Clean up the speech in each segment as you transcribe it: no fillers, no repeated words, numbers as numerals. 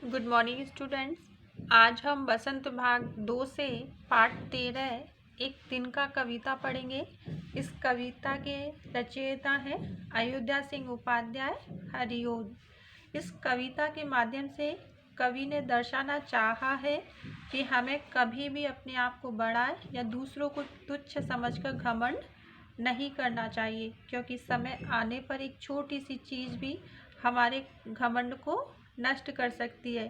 Good morning students. आज हम बसंत भाग 2 से पाठ 13 एक तिनका कविता पढ़ेंगे। इस कविता के रचयिता हैं अयोध्या सिंह उपाध्याय हरिओम। इस कविता के माध्यम से कवि ने दर्शाना चाहा है कि हमें कभी भी अपने आप को बड़ा या दूसरों को तुच्छ समझकर घमंड नहीं करना चाहिए, क्योंकि समय आने पर एक छोटी सी चीज़ भी हमारे घमंड को नष्ट कर सकती है।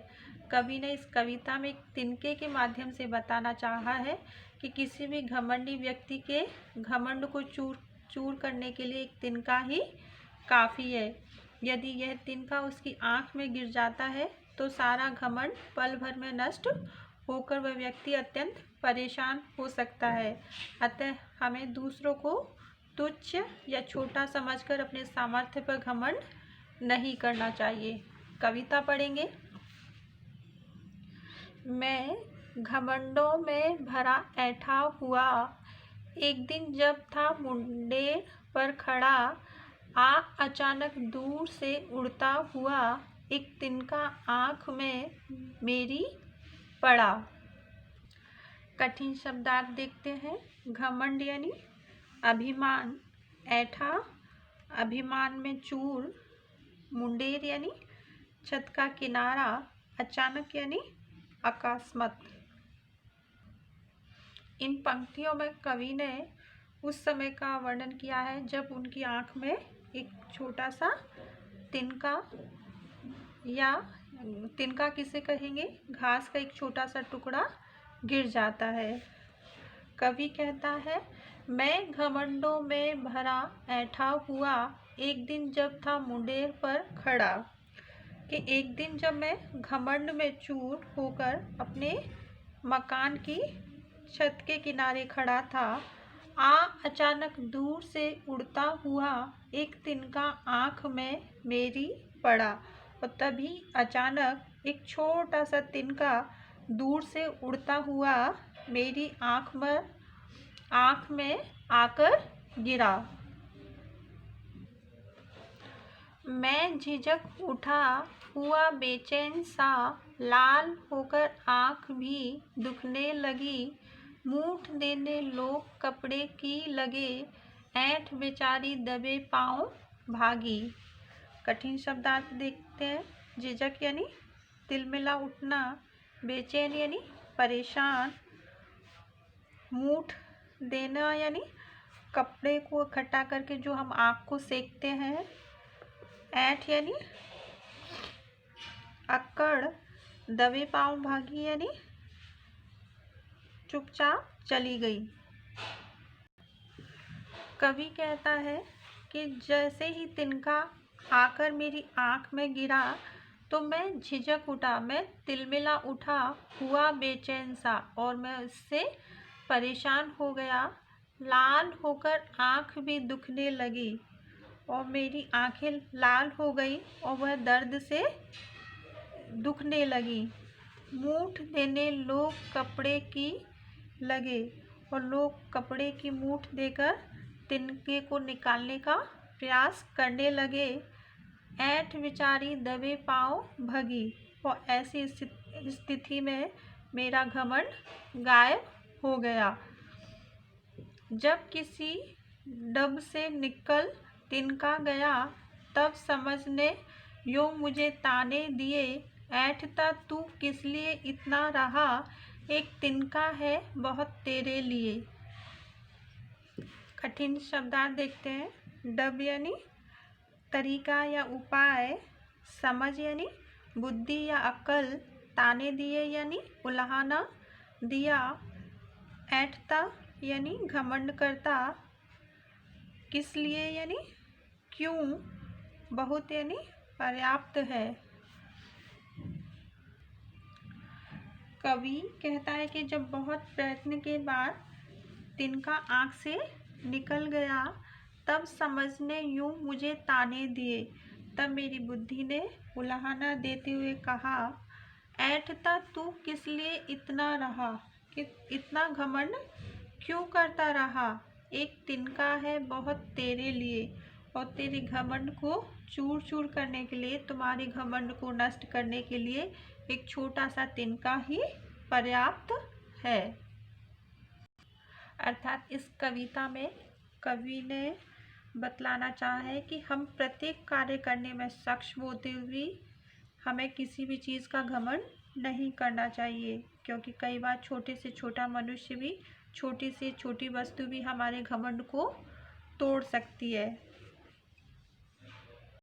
कवि ने इस कविता में एक तिनके के माध्यम से बताना चाहा है कि किसी भी घमंडी व्यक्ति के घमंड को चूर चूर करने के लिए एक तिनका ही काफ़ी है। यदि यह तिनका उसकी आँख में गिर जाता है तो सारा घमंड पल भर में नष्ट होकर वह व्यक्ति अत्यंत परेशान हो सकता है। अतः हमें दूसरों को तुच्छ या छोटा समझकर अपने सामर्थ्य पर घमंड नहीं करना चाहिए। कविता पढ़ेंगे। मैं घमंडों में भरा ऐठा हुआ, एक दिन जब था मुंडेर पर खड़ा, अचानक दूर से उड़ता हुआ एक तिनका आँख में मेरी पड़ा। कठिन शब्दार्थ देखते हैं। घमंड यानी अभिमान, ऐठा अभिमान में चूर, मुंडेर यानी छत का किनारा, अचानक यानी अकस्मात। इन पंक्तियों में कवि ने उस समय का वर्णन किया है जब उनकी आँख में एक छोटा सा तिनका, या तिनका किसे कहेंगे, घास का एक छोटा सा टुकड़ा गिर जाता है। कवि कहता है, मैं घमंडों में भरा ऐठा हुआ, एक दिन जब था मुंडेर पर खड़ा। कि एक दिन जब मैं घमंड में चूर होकर अपने मकान की छत के किनारे खड़ा था, अचानक दूर से उड़ता हुआ एक तिनका आँख में मेरी पड़ा। और तभी अचानक एक छोटा सा तिनका दूर से उड़ता हुआ मेरी आँख में आकर गिरा। मैं झिझक उठा हुआ बेचैन सा, लाल होकर आँख भी दुखने लगी, मूठ देने लोग कपड़े की लगे, ऐंठ बेचारी दबे पाँव भागी। कठिन शब्दार्थ देखते हैं। झिझक यानी तिलमिला उठना, बेचैन यानी परेशान, मूठ देना यानी कपड़े को इकट्ठा करके जो हम आँख को सेकते हैं, ऐंठ यानी अक्कड़, दबे पाँव भागी यानी चुपचाप चली गई। कवि कहता है कि जैसे ही तिनका आकर मेरी आँख में गिरा तो मैं झिझक उठा, मैं तिलमिला उठा हुआ बेचैन सा, और मैं उससे परेशान हो गया। लाल होकर आँख भी दुखने लगी और मेरी आँखें लाल हो गई और वह दर्द से दुखने लगी। मूठ देने लोग कपड़े की लगे, और लोग कपड़े की मूठ देकर तिनके को निकालने का प्रयास करने लगे। ऐंठ बेचारी दबे पाँव भगी, और ऐसी स्थिति में मेरा घमंड गायब हो गया। जब किसी डब से निकल तिनका गया, तब समझ ने यूँ मुझे ताने दिए, ऐंठता तू किस लिए इतना रहा, एक तिनका है बहुत तेरे लिए। कठिन शब्दार्थ देखते हैं। डब यानी तरीका या उपाय, समझ यानी बुद्धि या अक्ल, ताने दिए यानी उलाहना दिया, ऐंठता यानी घमंड करता, किस लिए यानी क्यों, बहुत यानी पर्याप्त है। कवि कहता है कि जब बहुत प्रयत्न के बाद तिनका आँख से निकल गया, तब समझने यूँ मुझे ताने दिए, तब मेरी बुद्धि ने उलाहना देते हुए कहा, ऐंठता तू किस लिए इतना रहा, कि इतना घमंड क्यों करता रहा, एक तिनका है बहुत तेरे लिए, और तेरे घमंड को चूर चूर करने के लिए, तुम्हारे घमंड को नष्ट करने के लिए एक छोटा सा तिनका ही पर्याप्त है। अर्थात इस कविता में कवि ने बतलाना चाहा है कि हम प्रत्येक कार्य करने में सक्षम होते हुए हमें किसी भी चीज़ का घमंड नहीं करना चाहिए, क्योंकि कई बार छोटे से छोटा मनुष्य भी, छोटी से छोटी वस्तु भी हमारे घमंड को तोड़ सकती है।